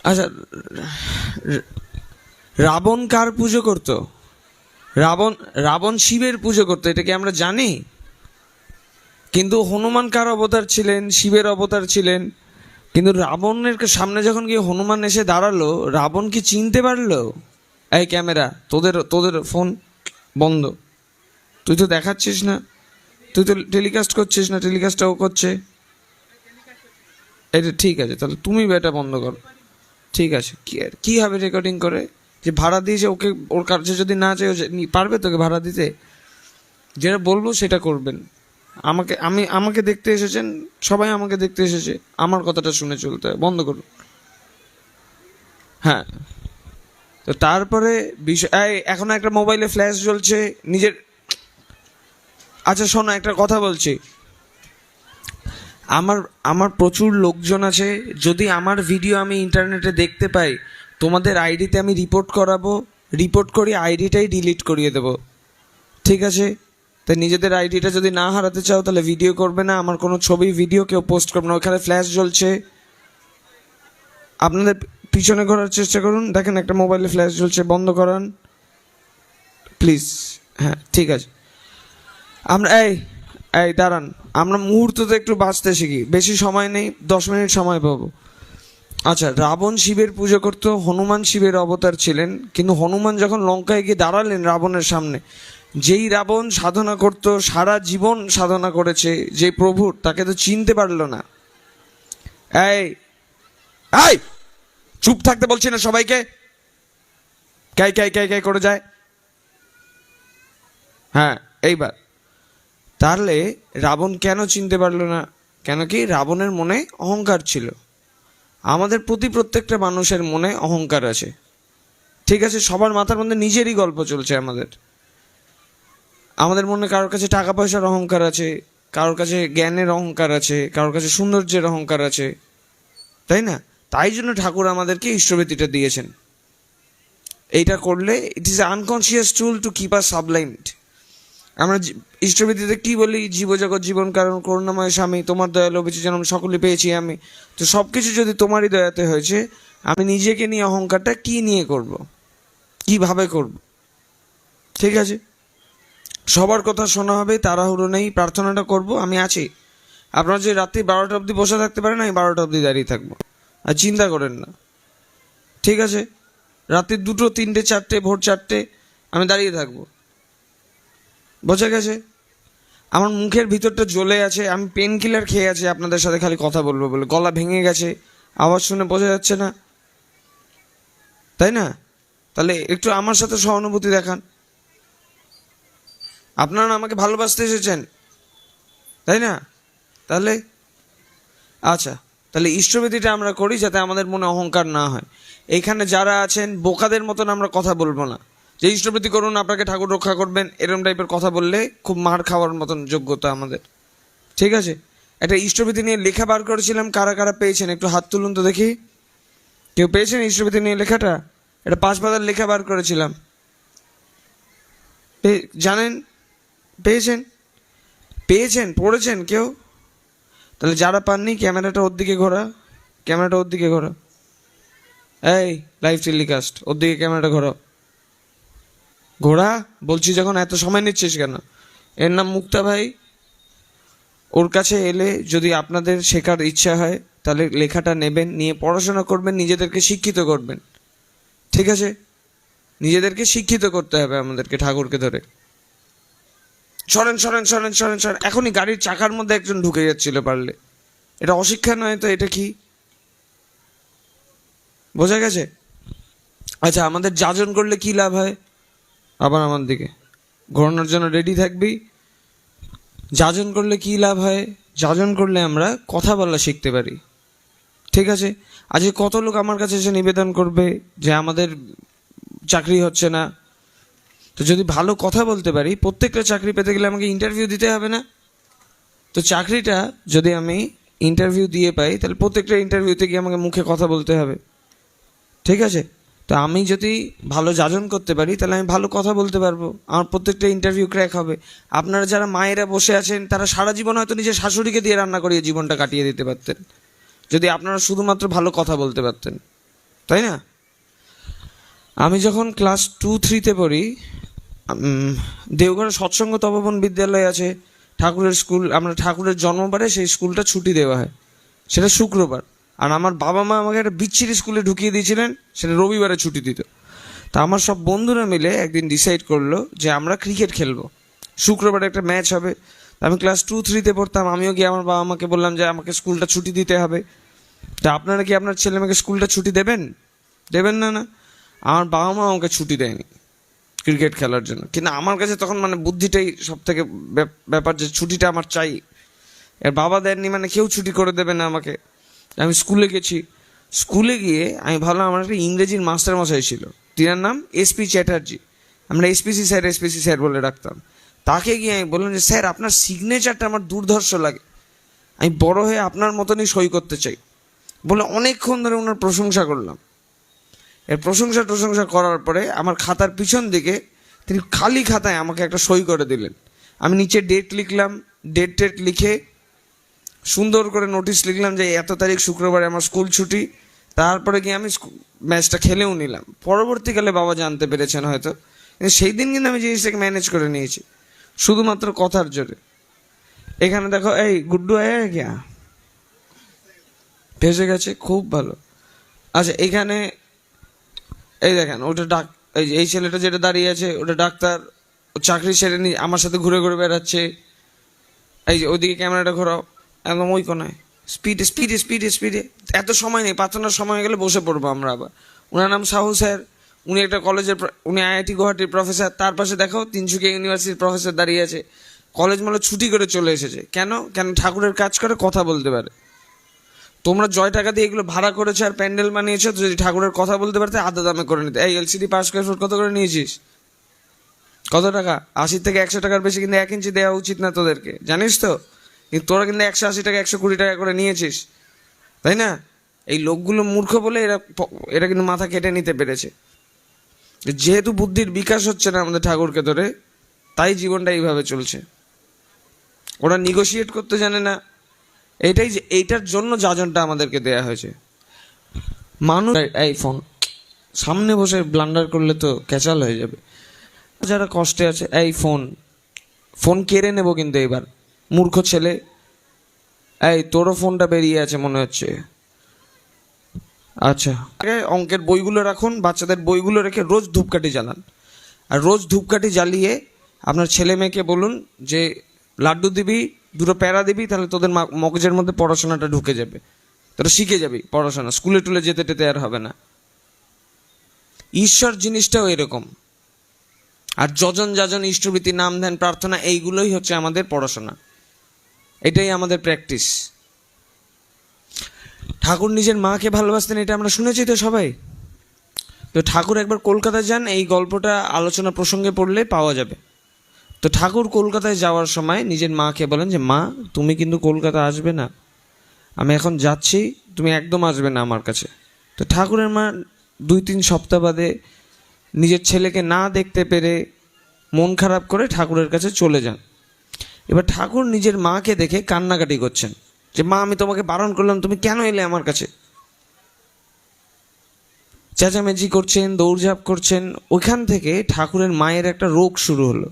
আচ্ছা, রাবণ কার পুজো করত? রাবণ রাবণ শিবের পুজো করতো, এটা কি আমরা জানি? কিন্তু হনুমান কার অবতার ছিলেন? শিবের অবতার ছিলেন। কিন্তু রাবণের সামনে যখন গিয়ে হনুমান এসে দাঁড়ালো, রাবণ কি চিনতে পারলো? এই ক্যামেরা, তোদের তোদের ফোন বন্ধ। তুই তো দেখাচ্ছিস না, তুই তো টেলিকাস্ট করছিস না, টেলিকাস্টটাও করছে। এটা ঠিক আছে, তাহলে তুমি এটা বন্ধ করো। ঠিক আছে, কি হবে রেকর্ডিং করে? যে ভাড়া দিয়েছে ওকে, ওর কাছে যদি না চাই পারবে তোকে ভাড়া দিতে? যেটা বলবো সেটা করবেন। আমাকে দেখতে এসেছেন, সবাই আমাকে দেখতে এসেছে, আমার কথাটা শুনে চলতে হয়। বন্ধ করুন। হ্যাঁ, তো তারপরে বিষয় এখন একটা মোবাইলে ফ্ল্যাশ জ্বলছে নিজের। আচ্ছা শোনো, একটা কথা বলছি। আমার আমার প্রচুর লোকজন আছে, যদি আমার ভিডিও আমি ইন্টারনেটে দেখতে পাই, তোমাদের আইডিতে আমি রিপোর্ট করাবো, রিপোর্ট করি আইডিটাই ডিলিট করিয়ে দেবো। ঠিক আছে? তাই নিজেদের আইডিটা যদি না হারাতে চাও তাহলে ভিডিও করবে না, আমার কোনো ছবি ভিডিও কেউ পোস্ট করবে না। ওখানে ফ্ল্যাশ জ্বলছে, আপনাদের পিছনে ঘোরার চেষ্টা করুন, দেখেন একটা মোবাইলে ফ্ল্যাশ জ্বলছে, বন্ধ করান প্লিজ। হ্যাঁ ঠিক আছে। আমরা এই এই দাঁড়ান, আমরা মুহূর্ততে একটু বাঁচতে শিখি, বেশি সময় নেই, 10 মিনিট সময় পাবো। আচ্ছা, রাবণ শিবের পুজো করতো, হনুমান শিবের অবতার ছিলেন। কিন্তু হনুমান যখন লঙ্কায় গিয়ে দাঁড়ালেন রাবণের সামনে, যেই রাবণ সাধনা করতো, সারা জীবন সাধনা করেছে যে প্রভুর, তাকে তো চিনতে পারলো না। এই এই চুপ থাকতে বলছি না সবাইকে, ক্যাই ক্যাই ক্যাই ক্যাই করে যায়। হ্যাঁ, এইবার তাহলে রাবণ কেন চিনতে পারলো না? কেন কি? রাবণের মনে অহংকার ছিল। আমাদের প্রত্যেকটা মানুষের মনে অহংকার আছে, ঠিক আছে? সবার মাথার মধ্যে নিজেরই গল্প চলছে। আমাদের মনে কারোর কাছে টাকা পয়সার অহংকার আছে, কারোর কাছে জ্ঞানের অহংকার আছে, কারোর কাছে সৌন্দর্যের অহংকার আছে, তাই না? তাই জন্য ঠাকুর আমাদেরকে ইষ্টভীতিটা দিয়েছেন। এইটা করলে it is unconscious tool to keep us sublimed. আমরা ইষ্টভীতিতে কি বলি? জীবজগৎ জীবন কারণ করুণাময় স্বামী, তোমার দয়ালু বেঁচে যেন সকলে পেয়েছি আমি। তো সব কিছু যদি তোমারই দয়াতে হয়েছে, আমি নিজেকে নিয়ে অহংকারটা কি নিয়ে করব, কিভাবে করব? ঠিক আছে, সবার কথা শোনা হবে, তাড়াহুড়ো নেই, প্রার্থনাটা করব, আমি আছি। আপনারা যদি রাত্রি 12টা অবধি বসে থাকতে পারেন, আমি 12টা অবধি দাঁড়িয়ে থাকবো, আর চিন্তা করেন না। ঠিক আছে? রাত্রি 2টো 3টে 4টে ভোর 4টে আমি দাঁড়িয়ে থাকবো, বোঝা গেছে? আমার মুখের ভিতরটা জ্বলে আছে, আমি পেন কিলার খেয়ে আছি আপনাদের সাথে খালি কথা বলবো বলে, গলা ভেঙে গেছে, আওয়াজ শুনে বোঝা যাচ্ছে না, তাই না? তাহলে একটু আমার সাথে সহানুভূতি দেখান। আপনারা আমাকে ভালোবাসতে এসেছেন, তাই না? তাহলে আচ্ছা, তাহলে ইষ্টভীতিটা আমরা করি যাতে আমাদের মনে অহংকার না হয়। এইখানে যারা আছেন বোকাদের মতন আমরা কথা বলবো না, যে ইষ্টভীতি করুন আপনাকে ঠাকুর রক্ষা করবেন, এরকম টাইপের কথা বললে খুব মার খাওয়ার মতন যোগ্যতা আমাদের। ঠিক আছে? একটা ইষ্টভীতি নিয়ে লেখা বার করেছিলাম, কারা কারা পেয়েছেন একটু হাত তুলুন তো দেখি। কেউ পেয়েছেন ইষ্টভীতি নিয়ে লেখাটা? এটা 5 পাতার লেখা বার করেছিলাম, জানেন? পেয়েছেন? পেয়েছেন? পড়েছেন কেউ? তাহলে যারা পাননি, ক্যামেরাটা ওর দিকে ঘোরা, ক্যামেরাটা ওর দিকে ঘোরা। এই লাইভ টেলিকাস্ট, ওর দিকে ক্যামেরাটা ঘোরা, ঘোরা বলছি যখন, এত সময় নিচ্ছিস কেন? এর নাম মুক্তা ভাই। ওর কাছে এলে যদি আপনাদের শেখার ইচ্ছা হয় তাহলে লেখাটা নেবেন, নিয়ে পড়াশোনা করবেন, নিজেদেরকে শিক্ষিত করবেন। ঠিক আছে? নিজেদেরকে শিক্ষিত করতে হবে আমাদেরকে, ঠাকুরকে ধরে। সরেন সরেন সরেন সরেন সরেন, এখনই গাড়ির চাকার মধ্যে একজন ঢুকে যাচ্ছিল, পারলে। এটা অশিক্ষা নয় তো, এটা কি? বোঝা গেছে? আচ্ছা, আমাদের যাজন করলে কি লাভ হয়? আবার আমার দিকে ঘোরানোর জন্য রেডি থাকবি। যাজন করলে কি লাভ হয়? যাজন করলে আমরা কথা বলা শিখতে পারি। ঠিক আছে? আজকে কত লোক আমার কাছে এসে নিবেদন করবে যে আমাদের চাকরি হচ্ছে না। তো যদি ভালো কথা বলতে পারি, প্রত্যেকটা চাকরি পেতে গেলে আমাকে ইন্টারভিউ দিতে হবে না? তো চাকরিটা যদি আমি ইন্টারভিউ দিয়ে পাই, তাহলে প্রত্যেকটা ইন্টারভিউতে গিয়ে আমাকে মুখে কথা বলতে হবে। ঠিক আছে? তো আমি যদি ভালো যাজন করতে পারি তাহলে আমি ভালো কথা বলতে পারবো, আমার প্রত্যেকটা ইন্টারভিউ ক্র্যাক হবে। আপনারা যারা মায়েরা বসে আছেন, তারা সারা জীবন হয়তো নিজের শাশুড়িকে দিয়ে রান্না করিয়ে জীবনটা কাটিয়ে দিতে পারতেন, যদি আপনারা শুধুমাত্র ভালো কথা বলতে পারতেন। তাই না? আমি যখন ক্লাস 2-3-তে পড়ি, দেওঘরে সৎসঙ্গ তপবন বিদ্যালয় আছে, ঠাকুরের স্কুল, আমরা ঠাকুরের জন্মবারে সেই স্কুলটা ছুটি দেওয়া হয়, সেটা শুক্রবার। আর আমার বাবা মা আমাকে একটা বিচ্ছিরি স্কুলে ঢুকিয়ে দিয়েছিলেন, সেটা রবিবারে ছুটি দিত। তা আমার সব বন্ধুরা মিলে একদিন ডিসাইড করলো যে আমরা ক্রিকেট খেলবো, শুক্রবারে একটা ম্যাচ হবে। আমি ক্লাস 2-3-তে পড়তাম, আমিও গিয়ে আমার বাবা মাকে বললাম যে আমাকে স্কুলটা ছুটি দিতে হবে। তা আপনারা কি আপনার ছেলে মেয়েকে স্কুলটা ছুটি দেবেন? দেবেন না? না, আমার বাবা মা আমাকে ছুটি দেয়নি ক্রিকেট খেলার জন্য। কিন্তু আমার কাছে তখন মানে বুদ্ধিটাই সব থেকে ব্যাপার, যে ছুটিটা আমার চাই। এর বাবা দেননি মানে কেউ ছুটি করে দেবে না আমাকে। আমি স্কুলে গেছি, স্কুলে গিয়ে আমি ভাবলাম, আমার একটা ইংরেজির মাস্টার মশাই ছিল, তিনার নাম এসপি চ্যাটার্জি, আমরা এসপিসি স্যার বলে ডাকতাম। তাকে গিয়ে আমি বললাম যে স্যার, আপনার সিগনেচারটা আমার দুর্ধর্ষ লাগে, আমি বড় হয়ে আপনার মতনই সই করতে চাই। বলে অনেকক্ষণ ধরে ওনার প্রশংসা করলাম। এর প্রশংসা করার পরে আমার খাতার পিছন দিকে তিনি খালি খাতায় আমাকে একটা সই করে দিলেন। আমি নিচে ডেট লিখলাম, ডেট লিখে সুন্দর করে নোটিশ লিখলাম যে এত তারিখ শুক্রবারে আমার স্কুল ছুটি। তারপরে গিয়ে আমি ম্যাচটা খেলেও নিলাম। পরবর্তীকালে বাবা জানতে পেরেছেন হয়তো, কিন্তু সেই দিন কিন্তু আমি জিনিসটাকে ম্যানেজ করে নিয়েছি শুধুমাত্র কথার জোরে। এখানে দেখো, এই গুড্ডু আয়া গিয়া ভেসে গেছে, খুব ভালো। আচ্ছা, এখানে এই দেখেন, ওটা এই ছেলেটা যেটা দাঁড়িয়ে আছে ওটা ডাক্তার, ও চাকরি সেরে নিয়ে আমার সাথে ঘুরে ঘুরে বেড়াচ্ছে। এই যে ওইদিকে ক্যামেরাটা ঘোরাও, একদম ওই কোনায়, স্পিডে। এত সময় নেই, প্রার্থনার সময় গেলে বসে পড়বো আমরা আবার। ওনার নাম সাহু স্যার, উনি একটা কলেজের, উনি আইআইটি গুয়াহাটির প্রফেসর। তার পাশে দেখো তিনসুকিয়া ইউনিভার্সিটির প্রফেসর দাঁড়িয়ে আছে। কলেজ মানে ছুটি করে চলে এসেছে। কেন? ঠাকুরের কাজ করে, কথা বলতে পারে। তোমরা জয় টাকা দিয়ে এগুলো ভাড়া করেছো আর প্যান্ডেল বানিয়েছো, যদি ঠাকুরের কথা বলতে পারতে আধা দামে করে নিতে। এই এলসিডি 5 স্কয়ার ফুট কত করে নিয়েছিস? কত টাকা? 80 থেকে 100 টাকার বেশি কিন্তু 1 ইঞ্চি দেওয়া উচিত না তোদেরকে, জানিস তো? কিন্তু তোরা কিন্তু 180 টাকা 120 টাকা করে নিয়েছিস, তাই না? এই লোকগুলো মূর্খ বলে এরা কিন্তু মাথা কেটে নিতে পেরেছে। যেহেতু বুদ্ধির বিকাশ হচ্ছে না আমাদের ঠাকুরকে ধরে, তাই জীবনটা এইভাবে চলছে। ওরা নিগোশিয়েট করতে জানে না। এইটার জন্য যাজনটা আমাদেরকে দেয়া হয়েছে। মানুষ এই ফোন সামনে বসে ব্লান্ডার করলে তো ক্যাচাল হয়ে যাবে। যারা কষ্টে আছে, এই ফোন কেড়ে নেবো কিন্তু এবার, মূর্খ ছেলে। এই তোরও ফোনটা বেরিয়ে আছে মনে হচ্ছে। আচ্ছা, অঙ্কের বইগুলো রাখুন, বাচ্চাদের বইগুলো রেখে রোজ ধূপকাঠি জ্বালান। আর রোজ ধূপকাঠি জ্বালিয়ে আপনার ছেলে মেয়েকে বলুন যে লাড্ডু দিবি, দুটো প্যারা দিবি, তাহলে তোদের মগজের মধ্যে পড়াশোনাটা ঢুকে যাবে, তোরা শিখে যাবি পড়াশোনা, স্কুলে টুলে যেতে টেতে আর হবে না। ঈশ্বর জিনিসটাও এরকম। আর যজন যাজন ইষ্টভীতি, নাম ধ্যান, প্রার্থনা, এইগুলোই হচ্ছে আমাদের পড়াশোনা, এটাই আমাদের প্র্যাকটিস। ঠাকুর নিজের মাকে ভালোবাসতেন, এটা আমরা শুনেছি তো সবাই। তো ঠাকুর একবার কলকাতায় যান, এই গল্পটা আলোচনা প্রসঙ্গে পড়লে পাওয়া যাবে। তো ঠাকুর কলকাতায় যাওয়ার সময় নিজের মাকে বলেন যে মা, তুমি কিন্তু কলকাতা আসবে না, আমি এখন যাচ্ছি, তুমি একদম আসবে না আমার কাছে। তো ঠাকুরের মা 2-3 সপ্তাহ বাদে নিজের ছেলেকে না দেখতে পেরে মন খারাপ করে ঠাকুরের কাছে চলে যান। এবার ঠাকুর নিজের মাকে দেখে কান্নাকাটি করছেন যে মা, আমি তোমাকে বারণ করলাম, তুমি কেন এলে আমার কাছে? চেঁচামেচি করছেন, দৌড়ঝাঁপ করছেন। ওইখান থেকে ঠাকুরের মায়ের একটা রোগ শুরু হলো,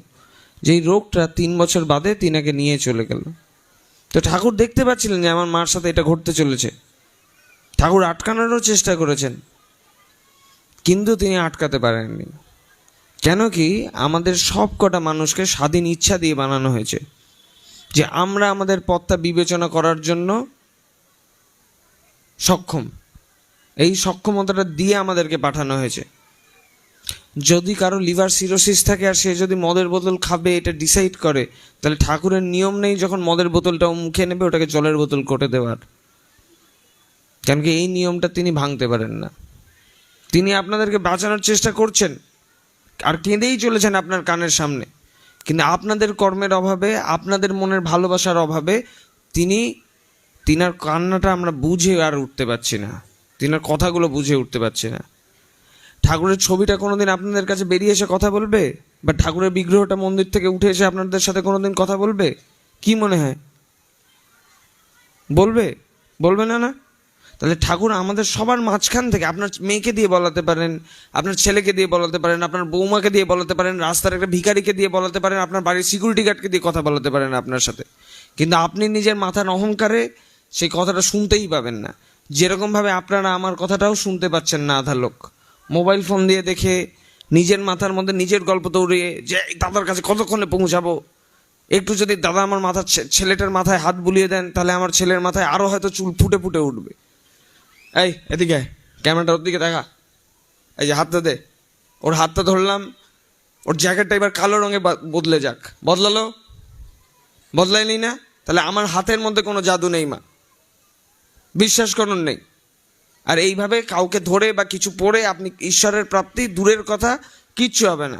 যেই রোগটা 3 বছর বাদে তিনাকে নিয়ে চলে গেল। তো ঠাকুর দেখতে পাচ্ছিলেন যে আমার মার সাথে এটা ঘটতে চলেছে। ঠাকুর আটকানোরও চেষ্টা করেছেন, কিন্তু তিনি আটকাতে পারেননি। কেন কি, আমাদের সব কটা মানুষকে স্বাধীন ইচ্ছা দিয়ে বানানো হয়েছে, যে আমরা আমাদের পথটা বিবেচনা করার জন্য সক্ষম। এই সক্ষমতাটা দিয়ে আমাদেরকে পাঠানো হয়েছে। যদি কারো লিভার সিরোসিস থাকে আর সে যদি মদের বোতল খাবে এটা ডিসাইড করে, তাহলে ঠাকুরের নিয়ম নেই যখন মদের বোতলটাও মুখে নেবে ওটাকে জলের বোতল করে দেওয়ার। কেন কি, এই নিয়মটা তিনি ভাঙতে পারেন না। তিনি আপনাদেরকে বাঁচানোর চেষ্টা করছেন আর কেঁদেই চলেছেন আপনার কানের সামনে, কিন্তু আপনাদের কর্মের অভাবে, আপনাদের মনের ভালোবাসার অভাবে তিনার কান্নাটা আমরা বুঝে আর উঠতে পারছি না, তিনার কথাগুলো বুঝে উঠতে পারছি না। ঠাকুরের ছবিটা কোনোদিন আপনাদের কাছে বেরিয়ে এসে কথা বলবে? বা ঠাকুরের বিগ্রহটা মন্দির থেকে উঠে এসে আপনাদের সাথে কোনোদিন কথা বলবে? কি মনে হয়, বলবে? বলবে না? না। তাহলে ঠাকুর আমাদের সবার মাঝখান থেকে, আপনার মেয়েকে দিয়ে বলাতে পারেন, আপনার ছেলেকে দিয়ে বলাতে পারেন, আপনার বৌমাকে দিয়ে বলাতে পারেন, রাস্তার একটা ভিখারিকে দিয়ে বলাতে পারেন, আপনার বাড়ির সিকিউরিটি গার্ডকে দিয়ে কথা বলাতে পারেন আপনার সাথে, কিন্তু আপনি নিজের মাথার অহংকারে সেই কথাটা শুনতেই পাবেন না। যেরকমভাবে আপনারা আমার কথাটাও শুনতে পাচ্ছেন না আধা লোক, মোবাইল ফোন দিয়ে দেখে নিজের মাথার মধ্যে নিজের গল্প দৌড়িয়ে যে এই দাদার কাছে কতক্ষণে পৌঁছাবো, একটু যদি দাদা আমার মাথার ছেলেটার মাথায় হাত বুলিয়ে দেন তাহলে আমার ছেলের মাথায় আরও হয়তো চুল ফুটে ফুটে উঠবে। এই এদিকে ক্যামেরাটা ওর দিকে দেখা, এই যে হাতটা দে, ওর হাতটা ধরলাম, ওর জ্যাকেটটা এবার কালো রঙে বদলে যাক, বদলালো? বদলায়নি না? তাহলে আমার হাতের মধ্যে কোনো জাদু নেই মা, বিশ্বাস করুন নেই। আর এইভাবে কাউকে ধরে বা কিছু পড়ে আপনি ঈশ্বরের প্রাপ্তি দূরের কথা, কিচ্ছু হবে না।